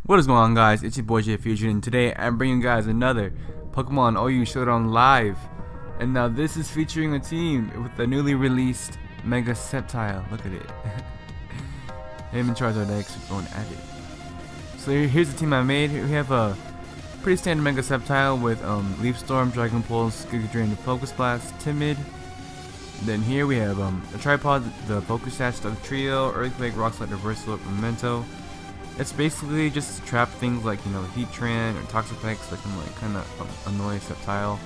What is going on, guys? It's your boy JayFusion, and today I'm bringing you guys another Pokemon OU Showdown live. And now this is featuring a team with the newly released Mega Sceptile. Look at it. Him and Charizard X are going at it. So here's the team I made. We have a pretty standard Mega Sceptile with Leaf Storm, Dragon Pulse, Giga Drain, Focus Blast, Timid. Then here we have a Tripod, the Focus Sash, the Trio, Earthquake, Rock Slide, Reversal, Memento. It's basically just to trap things like, Heatran or Toxapex that can kind of annoy Sceptile.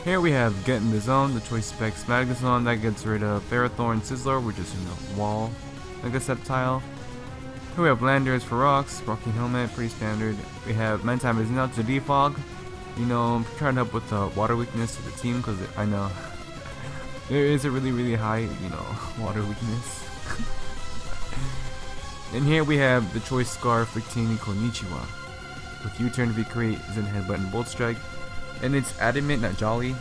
Here we have Get in the Zone, the Choice Specs Magnezone that gets rid of Ferrothorn, Sizzler, which is wall Mega Sceptile. Here we have Landers for rocks, Rocky Helmet, pretty standard. We have Mantime is now to Defog. I'm trying to help with the water weakness to the team because I know there is a really high, water weakness. And here we have the Choice Scarf, Victini, Konnichiwa. With U-Turn, V-Create, Zen Headbutt, and Bolt Strike. And it's Adamant, not Jolly.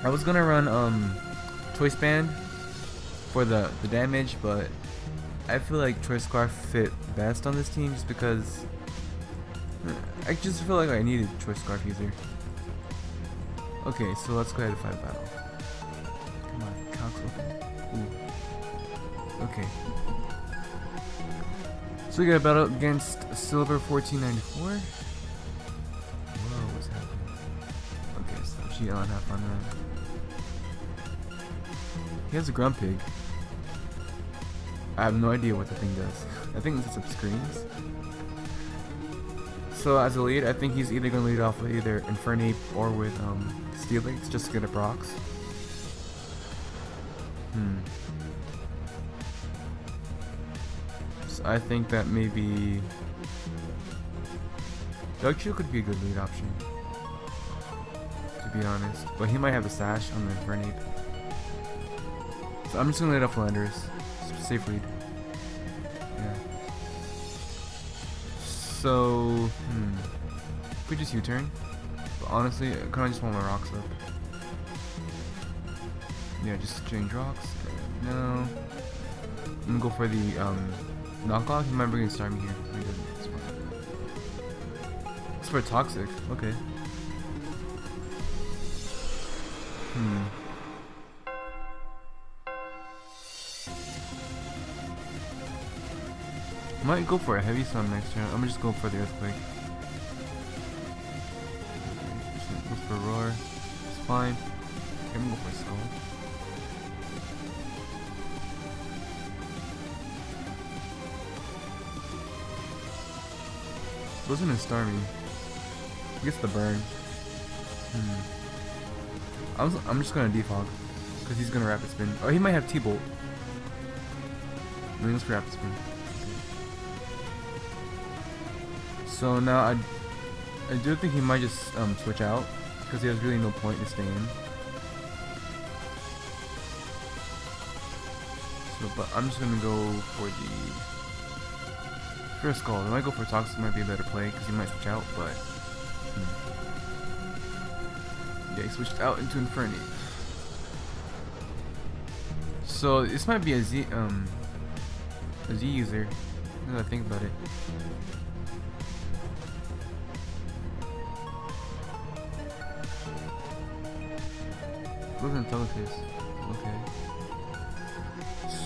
I was gonna run Choice Band for the damage, but I feel like Choice Scarf fit best on this team just because I just feel like I needed Choice Scarf user. Okay, so let's go ahead and fight battle. Come on, Council. Ooh. Okay. So we got a battle against Silver 1494. Whoa, what's happening? Okay, so she don't have fun then. He has a Grumpig. I have no idea what the thing does. I think it sets up screens. So as a lead, I think he's either going to lead off with either Infernape or with Steelix just to get up rocks. I think that maybe Dark Shield could be a good lead option, to be honest. But he might have a sash on the Infernape. So I'm just gonna lead off Landers. Safe lead. Yeah. So we just U-turn. But honestly, I kinda just want my rocks up. Yeah, just change rocks. No. I'm gonna go for the knockoff. He might bring in Starmie here. He doesn't. It's for Toxic. Okay. Might go for a Heavy Storm next turn. I'm gonna just go for the Earthquake. Just go for Roar. It's fine. I'm gonna go for Skull. Wasn't a Starmie. He gets the burn. I'm just gonna defog because he's gonna Rapid Spin. Oh, he might have T-Bolt. Let's Rapid Spin. Okay. So now I do think he might just switch out because he has really no point to stay in. So, but I'm just gonna go for the first Skull. I might go for Toxic, might be a better play because he might switch out, but yeah, he switched out into Infernape. So this might be a Z user. Now that I think about it. Wasn't Telekiss. Okay.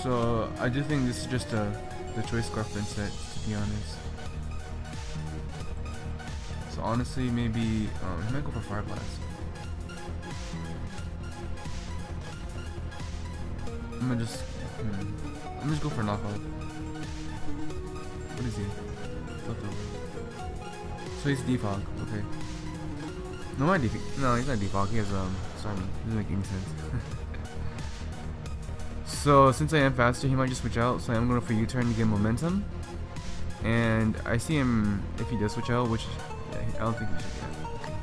So I do think this is just the Choice Scarf set, to be honest. So honestly, maybe he might go for Fire Blast. I'm gonna just go for knockoff. What is he? So he's Defog. Okay. No, he's not Defog. He has Starmie. Doesn't make any sense. So since I am faster, he might just switch out. So I'm going for U-turn to get momentum. And I see him if he does switch out, which I don't think he should get. Okay.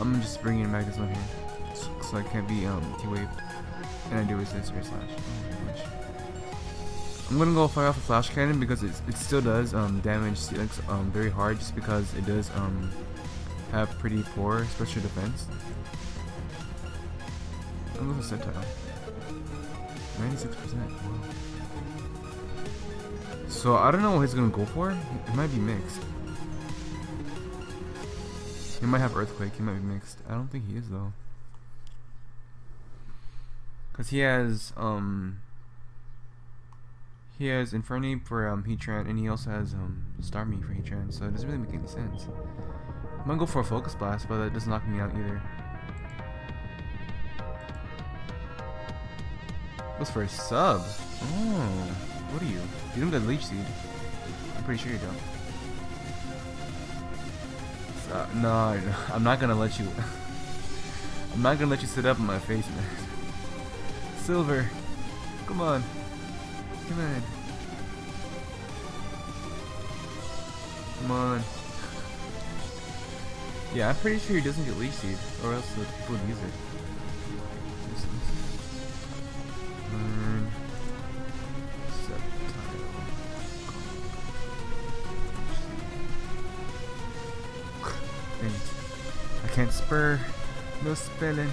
I'm gonna just bring in Magnezone here, so I can't be T-Wave. And I do resist or slash. I'm gonna go fire off a Flash Cannon because it still does damage Steelix very hard, just because it does have pretty poor special defense. I'm going for Sceptile. 96%. Wow. So I don't know what he's gonna go for. It might be mixed. He might have Earthquake. He might be mixed. I don't think he is though. Cause he has Inferni for Heatran, and he also has Starmie for Heatran. So it doesn't really make any sense. I'm gonna go for a Focus Blast, but that doesn't knock me out either. Goes for a sub. Oh, what are you? You don't get Leech Seed. I'm pretty sure you don't. No, I'm not gonna let you. I'm not gonna let you sit up in my face, man. Silver, come on, come on, come on. Yeah, I'm pretty sure he doesn't get Leech Seed, or else the people would use it. I can't spur. No spelling.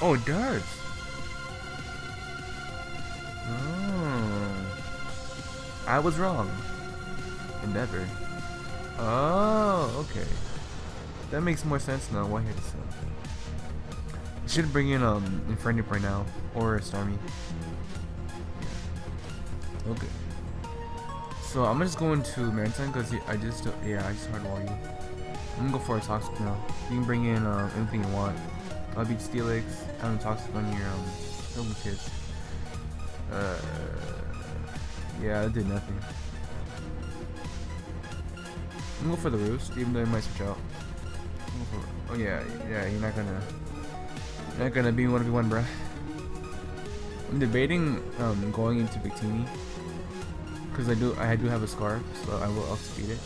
Oh, it does. Oh, I was wrong. Endeavor. Oh, okay. That makes more sense now. Why hit this up? Should bring in Inferno right now or Starmie. Yeah. Okay. So I'm just going to Maritime because I just hardwall you. I'm gonna go for a Toxic now. You can bring in anything you want. I'll beat Steelix. I'm Toxic on your Golden Kids. Yeah, that did nothing. I'm gonna go for the Roost, even though it might switch out. Oh yeah, you're not gonna be 1v1, bruh. I'm debating going into Victini. Because I do have a Scarf, so I will outspeed it.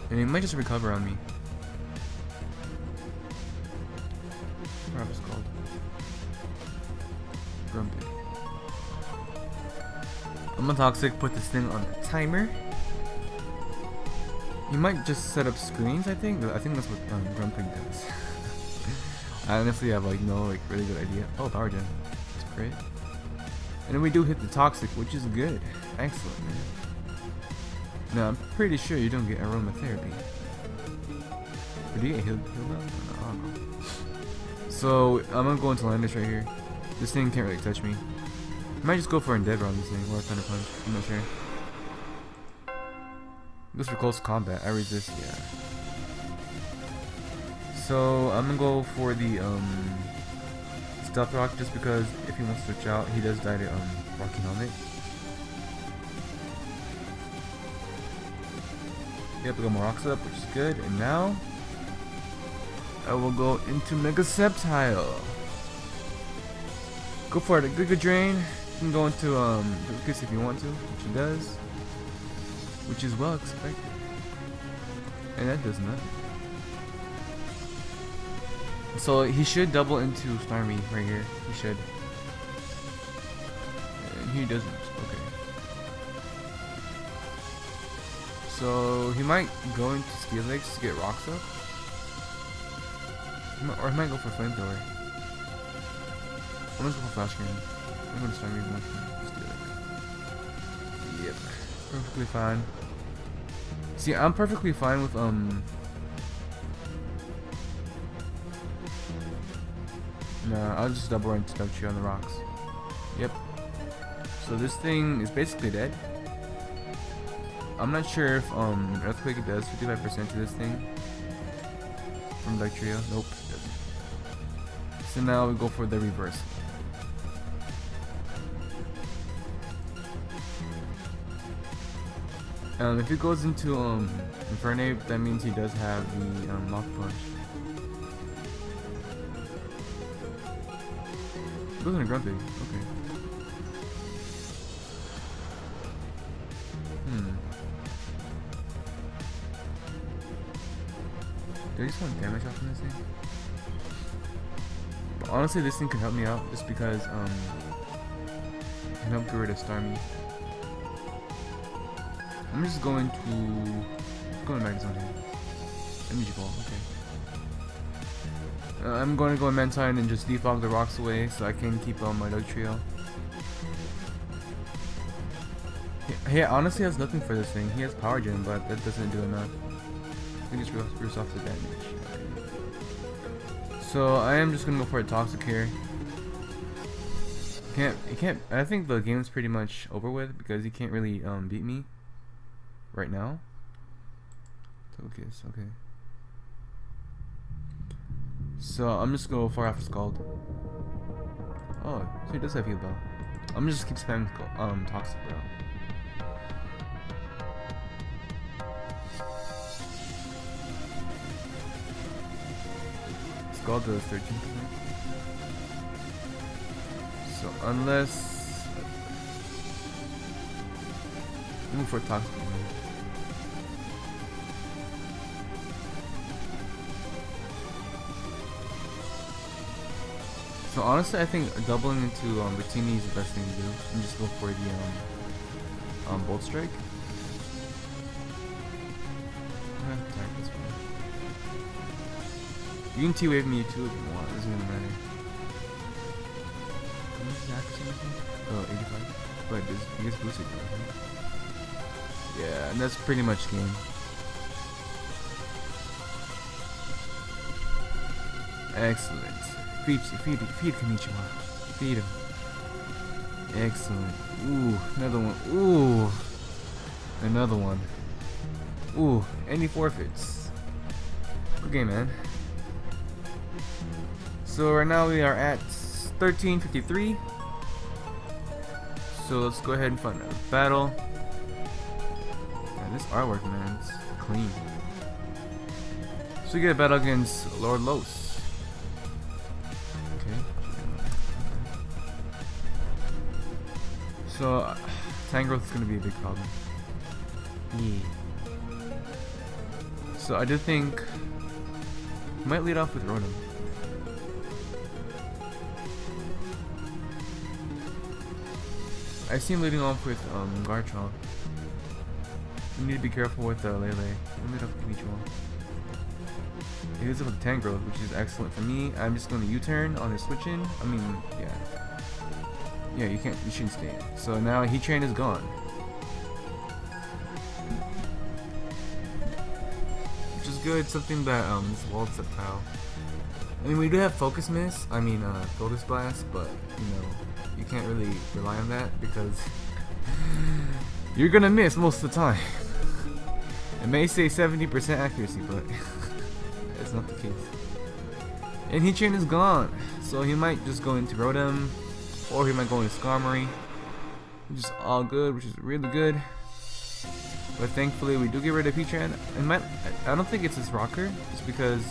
And it might just recover on me. What is called? Grumpy. I'm gonna Toxic, put this thing on the timer. You might just set up screens, I think. I think that's what Grumpy does. I honestly have no really good idea. Oh, Power Gen. That's great. And then we do hit the Toxic, which is good. Excellent, man. Now, I'm pretty sure you don't get Aromatherapy. Or do you get healed up? No. So, I'm gonna go into Landis right here. This thing can't really touch me. I might just go for Endeavor on this thing, or Thunder Punch. I'm not sure. Goes for close combat. I resist, yeah. So, I'm gonna go for the, Stealth Rock just because if he wants to switch out, he does die to Rocky Helmet. Yep, we got more rocks up, which is good. And now I will go into Mega Sceptile. Go for it, a good drain. You can go into Lucas if you want to, which he does. Which is well expected. And that does nothing. So he should double into Starmie right here. He should. And he doesn't. Okay. So he might go into Steelix to get rocks up. Or he might go for Flamethrower. I'm gonna go for Flash Cannon. I'm gonna Starmie with Steelix. Yep. Perfectly fine. See, I'm perfectly fine with Nah, I'll just double introduce you on the rocks. Yep. So this thing is basically dead. I'm not sure if Earthquake does 55% to this thing from Dark Trio. Nope, it doesn't. So now we go for the reverse. If it goes into Infernape, that means he does have the Mach Punch. It goes into Grumpy. Okay. Do I just want damage off from this thing? But honestly, this thing can help me out just because it can help get rid of Starmie. I'm just going to Magnezone here. Energy Ball, okay. I'm going to go in Mantine and just defog the rocks away so I can keep on my Dug Trio. He honestly has nothing for this thing. He has Power Gen, but that doesn't do enough. I think it's reverse off the damage. So I am just gonna go for a Toxic here. He can't. I think the game's pretty much over with because he can't really beat me right now. Focus, okay. So I'm just gonna go far off Scald. Oh, so he does have heal bell. I'm just keep spamming Toxic, bro. Scald does 13%. So unless move for Toxic. So honestly, I think doubling into Bertini is the best thing to do, and just go for the Bolt Strike. Attack this one. You can T-wave me too if you want. It doesn't really matter. How much is the accuracy? Oh, 85. But he gets boosted though, right? Yeah, and that's pretty much game. Excellent. Feed Konnichiwa. Feed him. Excellent. Ooh, another one. Ooh, another one. Ooh, and he forfeits. Okay, man. So right now we are at 1353. So let's go ahead and find a battle. Yeah, this artwork, man, it's clean. So we get a battle against Lord Los. So, Tangrowth is going to be a big problem. Yeah. So I do think he might lead off with Rotom. I see him leading off with Garchomp. You need to be careful with Lele. I'll lead off with Konnichiwa. He leads up with Tangrowth, which is excellent for me. I'm just going to U-turn on his switch in. I mean, yeah. Yeah, you shouldn't stay. So now Heat Train is gone. Which is good, something that this walled Sceptile. I mean, we do have Focus Miss, Focus Blast, but you know, you can't really rely on that because you're gonna miss most of the time. It may say 70% accuracy, but that's not the case. And Heat Train is gone, so he might just go into Rotom. Or he might go into Skarmory, which is all good, which is really good. But thankfully, we do get rid of Heatran. And I don't think it's his rocker, just because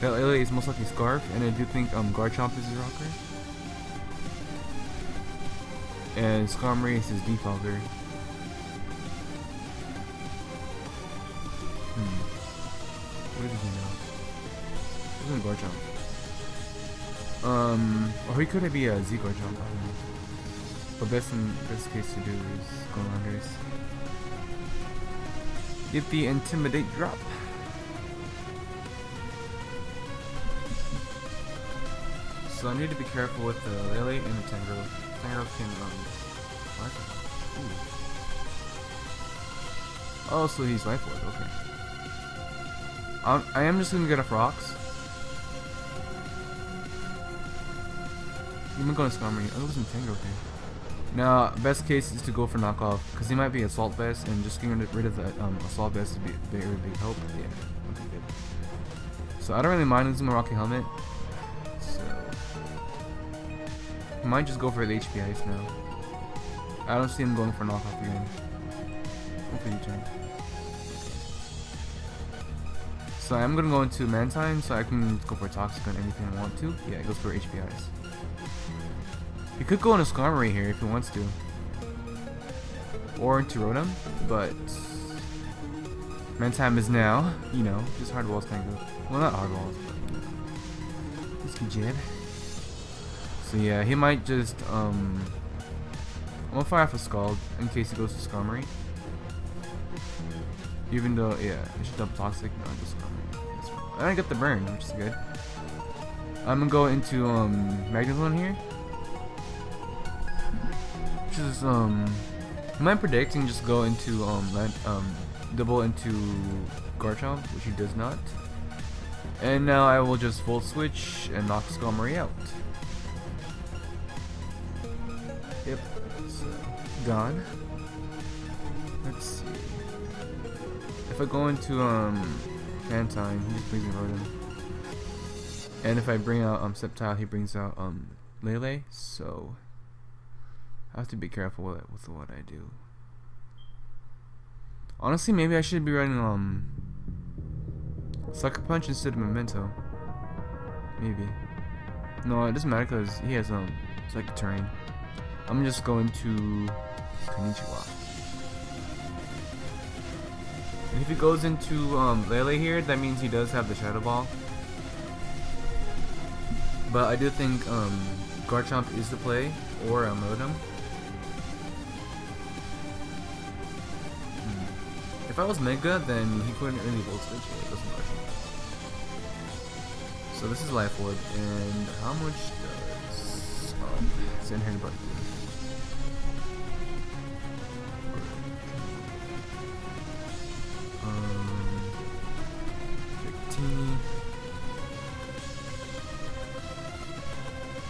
that Lele is most likely Scarf, and I do think Garchomp is his rocker, and Skarmory is his defogger. Where did he know? It wasn't Garchomp. Or he could be a Z-Garchomp, I don't know. But best case to do is go Landers. Get the Intimidate drop. So I need to be careful with the Lele and the Tangrowth. Tangrowth can what? Oh, so he's Life Orb, okay. I am just gonna get off rocks. You might go to Skarmory. I wasn't Tangrowth here. Now, best case is to go for knockoff, because he might be Assault Vest, and just getting rid of that Assault Vest would be a very big help. Yeah, okay, good. So I don't really mind losing my Rocky Helmet. So I might just go for the HP Ice now. I don't see him going for knockoff again. Hopefully you turn. So I'm gonna go into Mantine, so I can go for Toxic on anything I want to. Yeah, it goes for HP Ice. He could go into Skarmory here if he wants to, or into Rotom, but Mantime is now, you know, just hard walls Tango. Well, not hard walls, but you know, this can jab. So yeah, he might just I'm gonna fire off a Scald in case he goes to Skarmory. Even though, yeah, I should double Toxic. No, just Skarmory. That's fine. And I get the burn, which is good. I'm gonna go into Magnezone here. Which is am I predicting just go into double into Garchomp, which he does not. And now I will just Volt Switch and knock Skarmory out. Yep, it's gone. Let's see. If I go into Fantine, he just brings me Rotom. And if I bring out Sceptile, he brings out Lele. So I have to be careful with what I do. Honestly, maybe I should be running Sucker Punch instead of Memento. Maybe. No, it doesn't matter because he has Psychic Terrain. I'm just going to Konnichiwa. And if he goes into Lele here, that means he does have the Shadow Ball. But I do think Garchomp is the play, or Rotom. If I was Mega, then he couldn't really Volt Switch. It doesn't matter. So this is Life Orb, and how much does Sandhair Butt do?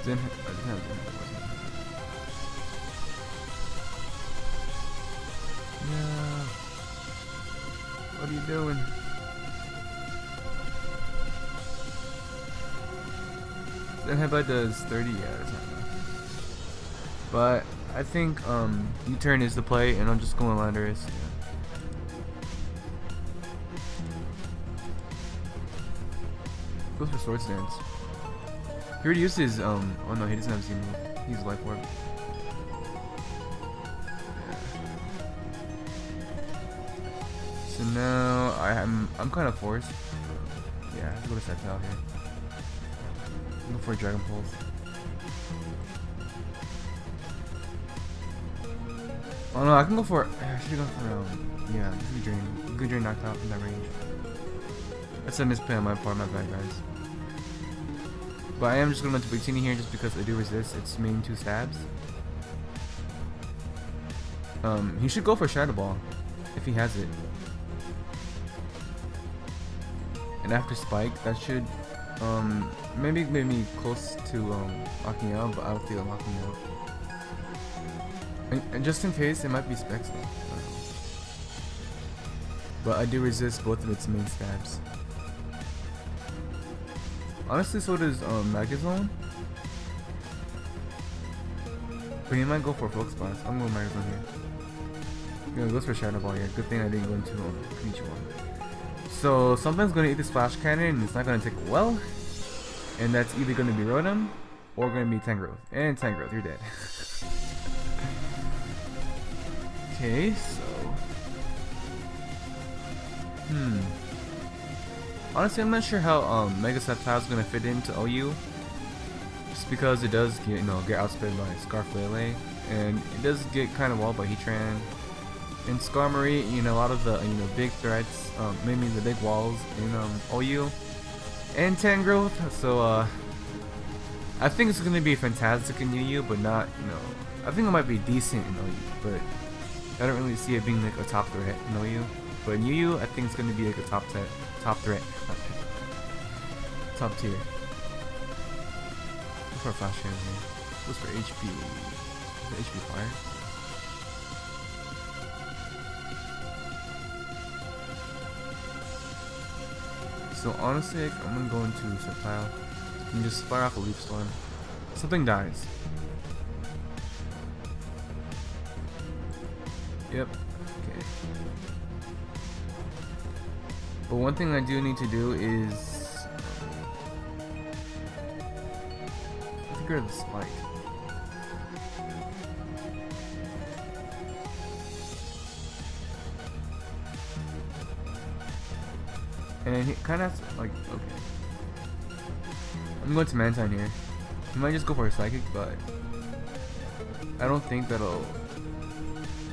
Then I didn't have Zen. No. What are you doing? Then Headbutt does 30, yeah, that's not enough. But I think U-turn is the play, and I'm just going Landorus. Yeah. Goes for Sword Stance. He already used his oh no, he doesn't have Z move. He's Life Orb. Yeah. So now I'm kind of forced. Yeah, I have to go to Sceptile here. Go for a Dragon Pulse. Oh no, I can go for. I should have gone for yeah, Good Drain knocked out in that range. That's a misplay on my part, my bad guys. But I am just going to Victini here just because I do resist its main 2 stabs. He should go for Shadow Ball if he has it. And after Spike, that should maybe make me close to locking out, but I don't feel locking out. And just in case, it might be Specs though. But I do resist both of its main stabs. Honestly, so does Magnezone. But he might go for Focus Blast. I'm going Magnezone here. Yeah, goes for Shadow Ball here. Good thing I didn't go into Konnichiwa. So something's going to eat this Flash Cannon, and it's not going to take well. And that's either going to be Rotom or going to be Tangrowth. And Tangrowth, you're dead. Okay, so honestly, I'm not sure how Mega Sceptile is gonna fit into OU, just because it does get get outsped by Scarf Lele, and it does get kind of walled by Heatran. And Skarmory, a lot of the big threats, mainly the big walls in OU, and Tangrowth. So I think it's gonna be fantastic in UU, but not I think it might be decent in OU, but I don't really see it being like a top threat in OU. But in UU, I think it's gonna be like a top threat. Top tier. Go for a Flash Cannon here. Goes for HP. HP Fire. So honestly, I'm gonna go into Sceptile and just fire off a Leaf Storm. Something dies. Yep. Okay. But one thing I do need to do is get rid of the Spike. And he kind of has to, like, okay. I'm going to Mantine here. He might just go for a Psychic, but I don't think that'll.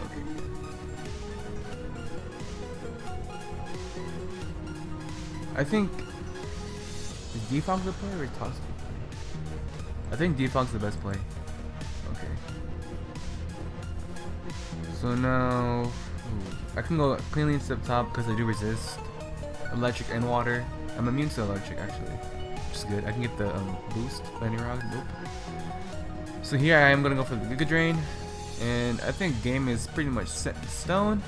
Okay. I think Defog's the play or Toxic the play? I think Defog's the best play. Okay. So now I can go cleanly step top because I do resist electric and water. I'm immune to electric actually, which is good. I can get the boost lightning rod. Nope. So here I am gonna go for the Giga Drain, and I think game is pretty much set in stone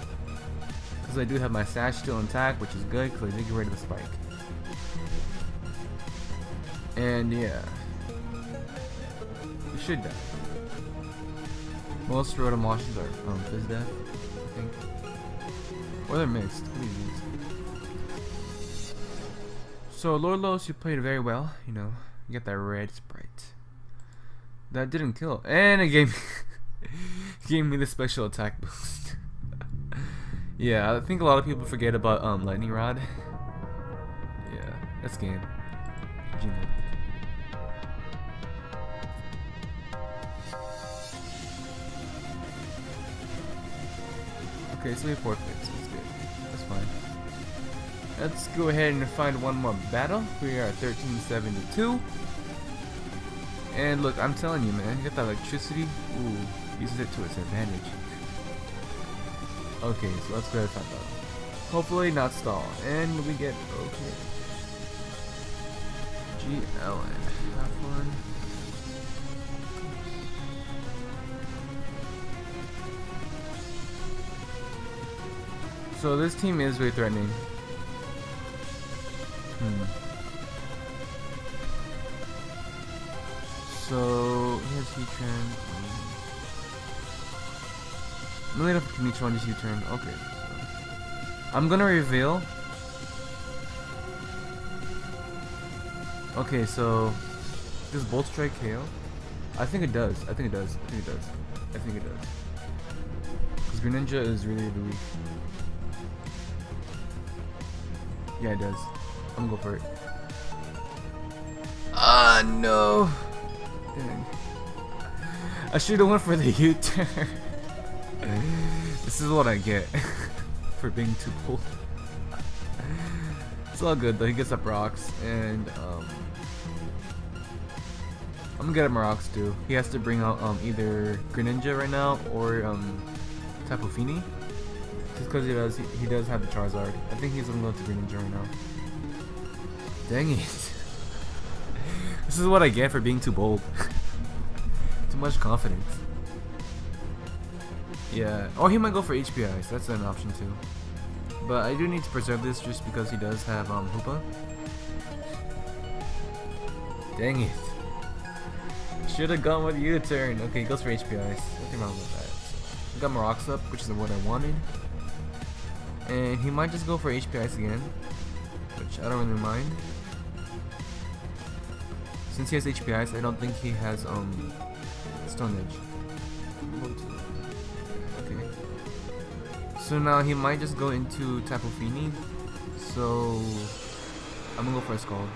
because I do have my sash still intact, which is good because I did get rid of the spike. And yeah, you should die. Most Rotom washes are Fizz Death, I think, or they're mixed. What do you use? So Lorlos, you played very well. You know, you get that red Sprite. That didn't kill, and it gave me the special attack boost. Yeah, I think a lot of people forget about lightning rod. Yeah, that's game. GG. Okay, so we have 4 picks. That's good. That's fine. Let's go ahead and find one more battle. We are at 1372. And look, I'm telling you, man, you got that electricity. Ooh, uses it to its advantage. Okay, so let's go ahead and find out. Hopefully not stall. And we get okay. GLN. Have fun. So this team is very threatening. So here's Heatran. I'm gonna have to on this U-turn. Okay. So I'm gonna reveal. Okay, so does Bolt Strike KO? I think it does. I think it does. I think it does. I think it does. Because Greninja is really weak. Yeah, it does. I'm gonna go for it. Ah, no. Dang. I should have went for the U-turn. This is what I get for being too bold. It's all good though. He gets up rocks, and I'm gonna get him rocks too. He has to bring out either Greninja right now or Tapu Fini. Just because he does have the Charizard. I think he's gonna go to Greninja right now. Dang it. This is what I get for being too bold. Too much confidence. Yeah. Or he might go for HP Ice. That's an option too. But I do need to preserve this just because he does have Hoopa. Dang it. Should have gone with U-turn. Okay, he goes for HP Ice. Nothing wrong with that. So, got my rocks up, which is what I wanted. And he might just go for HP Ice again, which I don't really mind. Since he has HP Ice, I don't think he has Stone Edge. Okay. So now he might just go into Tapu Fini. So I'm gonna go for a Scald.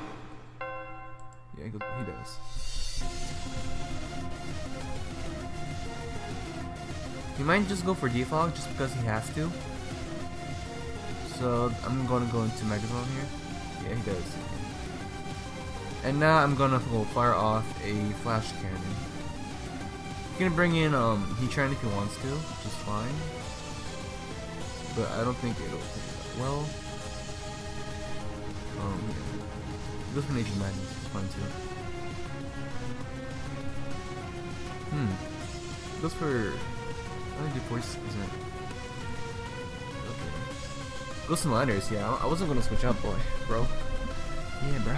Yeah, he does. He might just go for Defog just because he has to. So I'm gonna go into Megazone here. Yeah, he does. And now I'm gonna go fire off a Flash Cannon. He's gonna bring in Heatran if he wants to, which is fine. But I don't think it'll take it that well. Yeah. Goes for Nature Madness, it's fine too. Goes for I only do 46%. Okay. Goes to Liners, yeah. I wasn't gonna switch up, bro. Yeah, bro.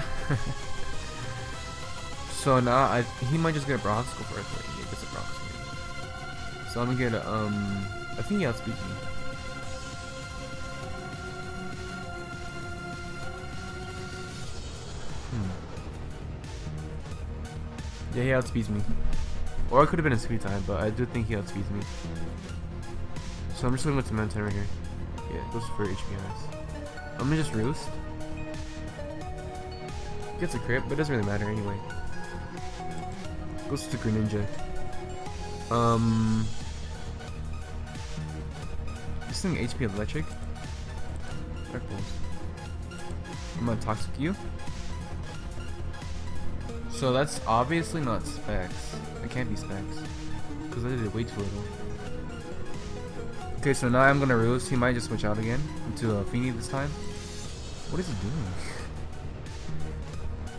So now he might just get a Brox. Go for it. Yeah, he gets a Brox. So I'm gonna get a I think he outspeeds me. Yeah, he outspeeds me. Or it could have been a speed time, but I do think he outspeeds me. So I'm just going with Cemento right here. Yeah, it goes for HP Ice. I'm gonna just Roost. Gets a crit, but it doesn't really matter anyway. Goes to Greninja. This thing HP Electric. I'm gonna Toxic you. So that's obviously not specs. It can't be specs. Because I did it way too little. Okay, so now I'm gonna roost. He might just switch out again into a Feeny this time. What is he doing?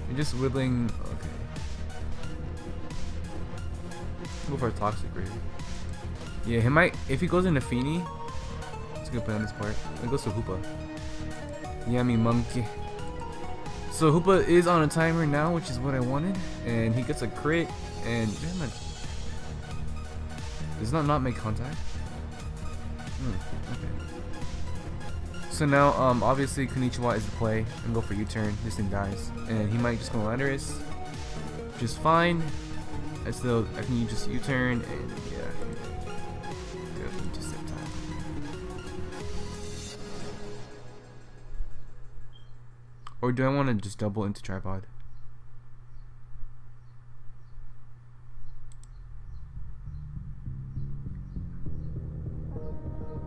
You're just whittling. Okay. Go for a toxic raid. Yeah, he might. If he goes into Feeny, it's a good play on this part. It goes to Hoopa. Yummy monkey. So Hoopa is on a timer now, which is what I wanted, and he gets a crit. And damn it, does not make contact. Okay. So now, obviously Konnichiwa is the play and go for U-turn. This thing dies, and he might just go Landorus, which is fine. And so I can just U-turn, and yeah, go into Sceptile. Or do I want to just double into tripod?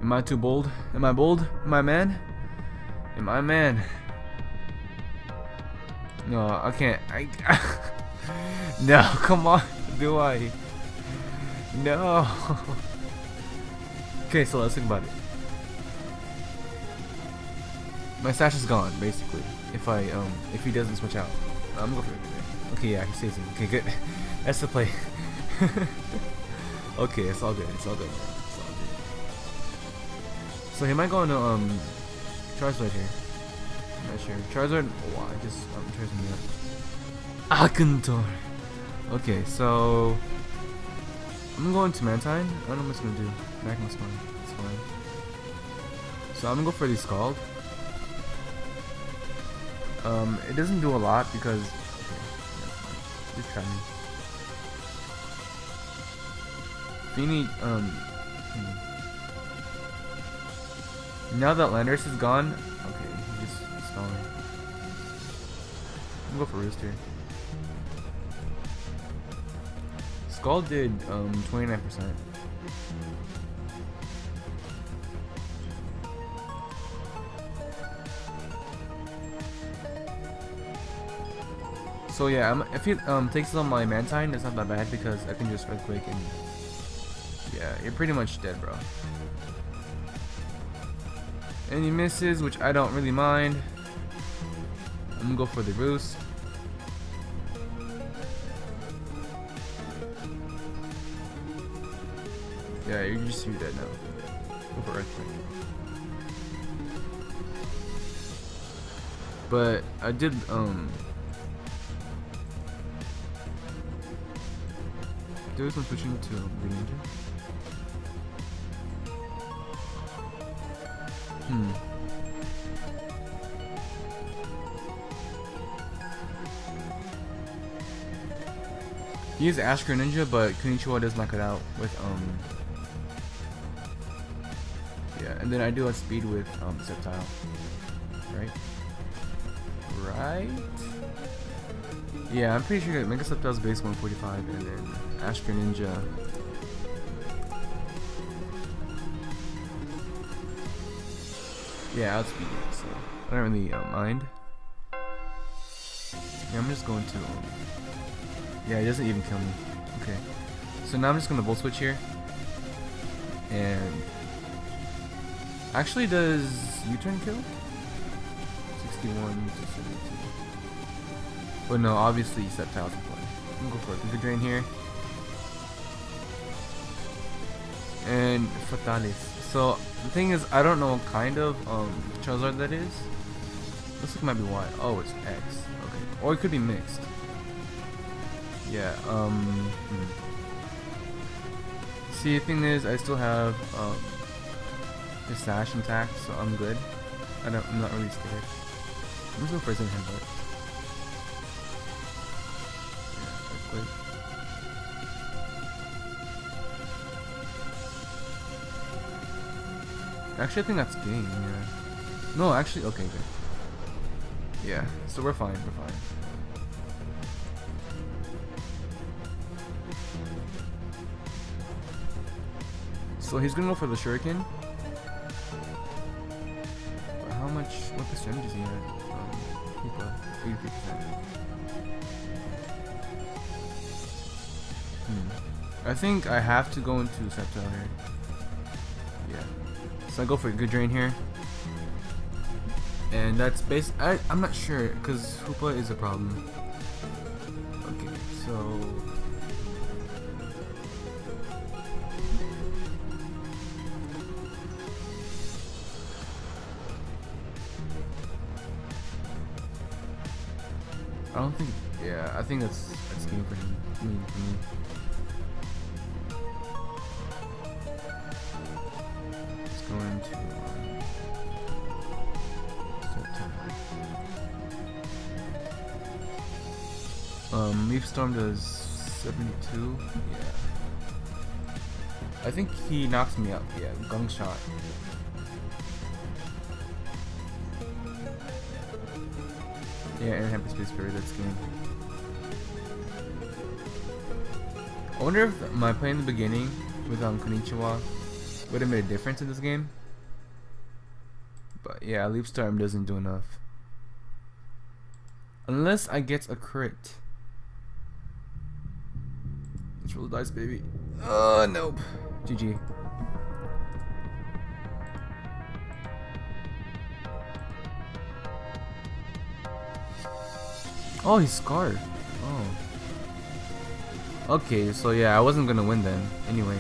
Am I too bold? Am I bold? Am I man? Am I man? No, I can't. No, come on. Do I? No. Okay, so let's think about it. My stash is gone, basically. If he doesn't switch out, I'm gonna go for it. Okay, yeah, he stays in. Okay, good. That's the play. Okay, it's all good. It's all good. So he might go into Charizard here. I'm not sure. Charizard. Oh, I just Charizard me up. Akuntor. Okay, so I'm gonna go into Mantine. I don't know what I'm gonna do. Magma's fine. It's fine. So I'm gonna go for the Scald. It doesn't do a lot because. Okay, yeah, just try me. Feeny. Now that Landorus is gone, okay, he's just stalling. I'm gonna go for Roost here. Skull did 29%. So yeah, if he takes on my Mantine, it's not that bad because I can just Earthquake and yeah, you're pretty much dead, bro. And he misses, which I don't really mind. I'm gonna go for the Roost. Yeah, you're just dead now. Go for Earthquake. But I did do some switching to the Ninja. He is Ash Ninja, but Konnichiwa does knock it out with yeah, and then I do have speed with Sceptile. Right? Yeah, I'm pretty sure Mega Sceptile's base 145 and then Ash Ninja. Yeah, outspeed it, so I don't really mind. Yeah, I'm just going to yeah, he doesn't even kill me. Okay. So now I'm just gonna Volt Switch here. And actually does U-turn kill? 61 to 72. But no, obviously Sceptile's in play. I'm gonna go for a Giga Drain here. And Fatalis. So the thing is, I don't know what kind of Charizard that is. Looks like it might be Y. Oh, it's X. Okay. Or it could be mixed. Yeah, See, the thing is, I still have the Sash intact, so I'm good. I'm not really scared. I'm just going for a second headbutt. Yeah, Earthquake. Actually, I think that's game, yeah. No, actually, okay, good. Yeah, so we're fine, we're fine. So he's gonna go for the Shuriken. But how much? What percentage is he at? 83%. I think I have to go into Sceptile here. Yeah. So I go for a good drain here. And that's I'm not sure, because Hoopa is a problem. Okay, so... I don't think... Yeah, I think that's game for him. For me. Let's go into... Leaf Storm does 72. Yeah. I think he knocks me out. Yeah, Gung Shot. Yeah, and Happy Space Fairy, that's game. I wonder if my play in the beginning with Konnichiwa would have made a difference in this game. But yeah, Leaf Storm doesn't do enough. Unless I get a crit. Let's roll the dice, baby. Nope. GG. Oh, he's scarred. Oh. Okay, so yeah, I wasn't gonna win then. Anyway.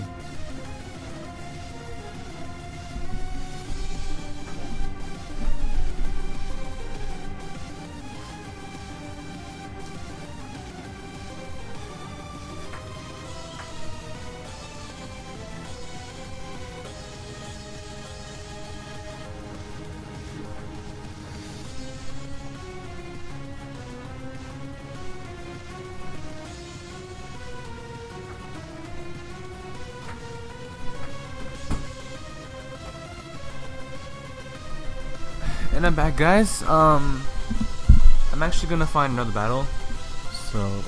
And I'm back, guys. I'm actually gonna find another battle. So,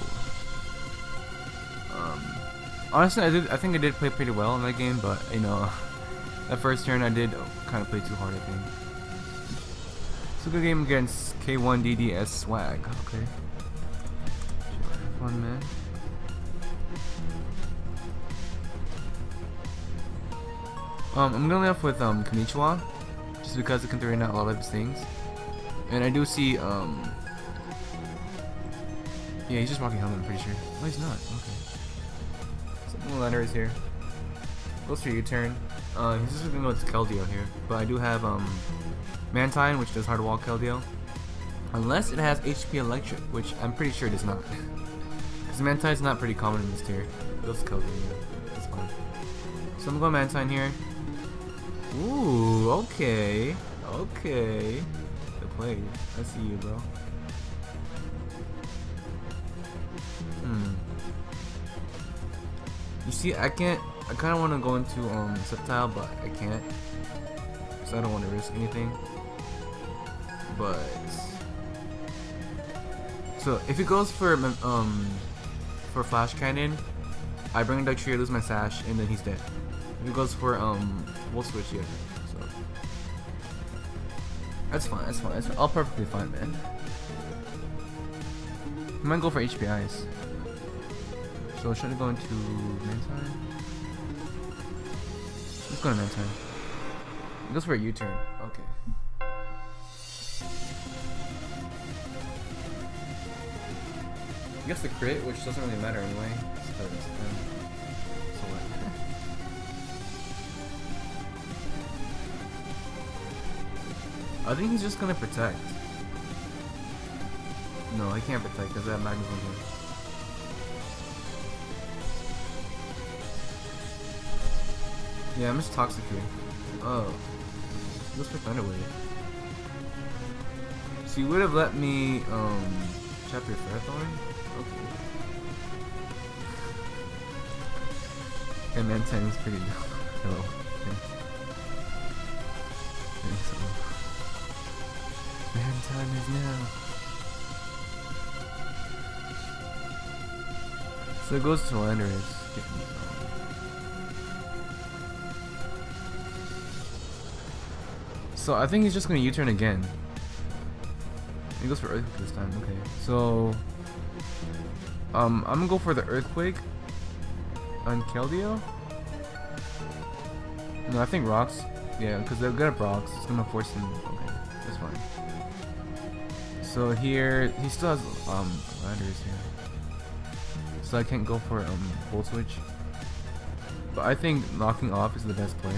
honestly, I think I did play pretty well in that game, but you know, that first turn I did kind of play too hard, I think. It's a good game against K1DDS Swag. Okay. Fun, man. I'm gonna lead off with Konnichiwa. Just because it can throw in out a lot of his things. And I do see, yeah, he's just rocking helmet, I'm pretty sure. No, he's not. Okay. Something Lander is here. Goes for U-turn. He's just gonna go with Keldeo here. But I do have, Mantine, which does hard wall Keldeo. Unless it has HP Electric, which I'm pretty sure it does not. Because Mantine's not pretty common in this tier. It goes Keldeo, yeah. That's fine. So I'm going Mantine here. Ooh, okay. Okay. The play. I see you, bro. You see, I kind of want to go into Sceptile, but I can't. Because I don't want to risk anything. But so if it goes for Flash Cannon, I bring Dark Tree, lose my Sash, and then he's dead. If it goes for Volt Switch, yeah. So that's fine. That's fine. That's all perfectly fine, man. I might go for HPIs. So should I go into Mantine? Let's go to Mantine. It goes for a U-turn. Okay. I guess the crit, which doesn't really matter anyway. So what? I think he's just gonna protect. No, I can't protect because I have Magnus on him. Yeah, I'm just toxic here. Oh. Let's for Thunder Wave. So you would have let me chap your Ferrothorn? Okay. And Mantine is pretty hello. Mantine is now. So it goes to Landorus. So I think he's just gonna U-turn again. He goes for Earthquake this time. Okay. So I'm gonna go for the Earthquake. on Keldeo? No, I think rocks. Yeah, because they're good at rocks. It's gonna force him. Okay, that's fine. So here, he still has ladders here. So I can't go for Volt Switch. But I think knocking off is the best play.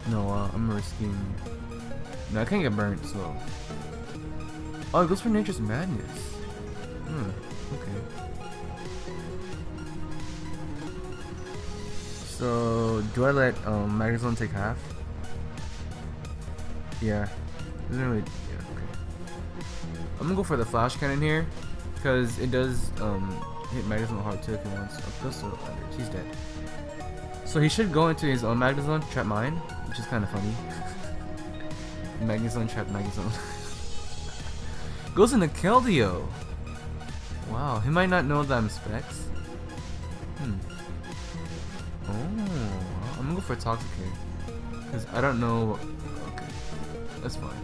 No, I'm risking. No, I can't get burnt, so. Oh, it goes for Nature's Madness. Okay. So, do I let Magnezone take half? Yeah. Doesn't really. Yeah, okay. I'm gonna go for the Flash Cannon here, because it does hit Magnezone hard too if he wants. Oh, goes to Landers. He's dead. So he should go into his own Magnezone to trap mine, which is kind of funny. Magnezone trap Magnezone. Goes into Keldeo. Wow, he might not know that I'm Specs. Oh, I'm gonna go for Toxic here, because I don't know. Okay, that's fine.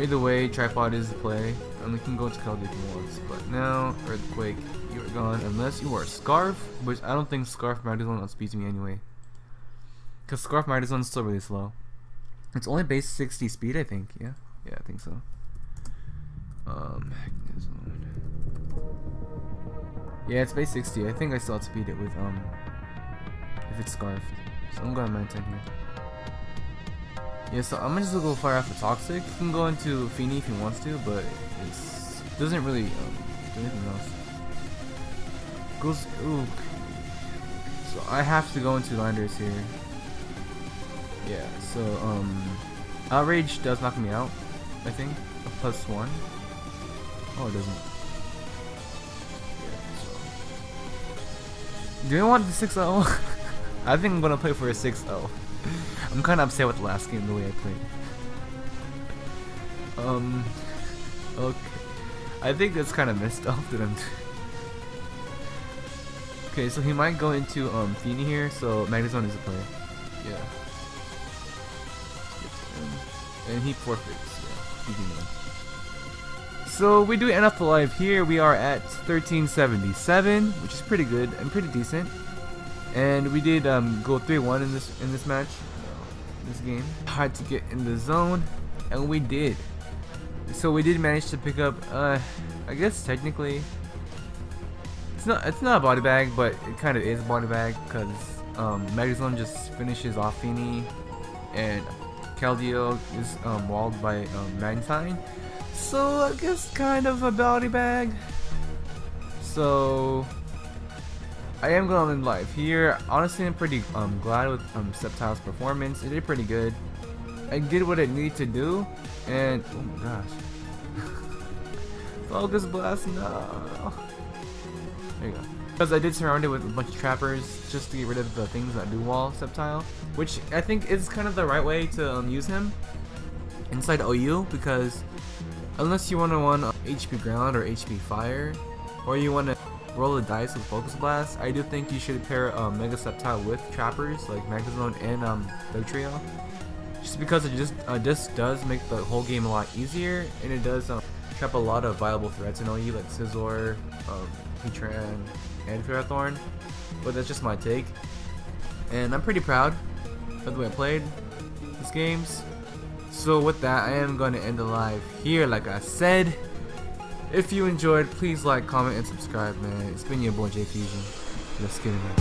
Either way, Tripod is the play, and we can go to Keldeo if he wants. But now, Earthquake, you're gone unless you are Scarf, which I don't think Scarf Magnezone outspeeds me anyway. Because Scarf Magnezone is still really slow. It's only base 60 speed, I think. Yeah, I think so. Magnezone. Yeah, it's base 60. I think I still outspeed it with if it's Scarfed. So I'm going to 910 here. Yeah, so I'm gonna just go fire off the Toxic. He can go into Feeny if he wants to, but it doesn't really do anything else. Goes ooh. So I have to go into Landers here. Yeah, so Outrage does knock me out, I think. A +1. Oh, it doesn't. Yeah, so. Do you want the 6-0? I think I'm gonna play for a 6-0. I'm kinda upset with the last game the way I played. Okay. I think that's kinda messed up that I'm Okay, so he might go into Feeny here, so Magnezone is a play. Yeah. And he forfeits. Yeah, he win. So we do end up the live here. We are at 1377, which is pretty good and pretty decent. And we did go 3-1 in this match, this game. Hard to get in the zone, and we did. So we did manage to pick up, I guess technically, it's not a body bag, but it kind of is a body bag because Magnezone just finishes off Feeny, and Keldeo is walled by Magnetine. So I guess kind of a body bag. So I am going in live here. Honestly, I'm pretty glad with Sceptile's performance. It did pretty good. I did what it needed to do, and oh my gosh, Focus Blast, no. There you go. Because I did surround it with a bunch of trappers just to get rid of the things that do wall Sceptile, which I think is kind of the right way to use him inside OU, because unless you want to run HP Ground or HP Fire, or you want to roll the dice with Focus Blast, I do think you should pair Mega Sceptile with trappers like Magnezone and Bug Trio, just because it just does make the whole game a lot easier, and it does trap a lot of viable threats in OU like Scizor, Heatran, and Ferrothorn. But that's just my take, and I'm pretty proud of the way I played these games. So with that, I am going to end the live here. Like I said, if you enjoyed, please like, comment, and subscribe, man. It's been your boy JayFusion. Let's get it, man.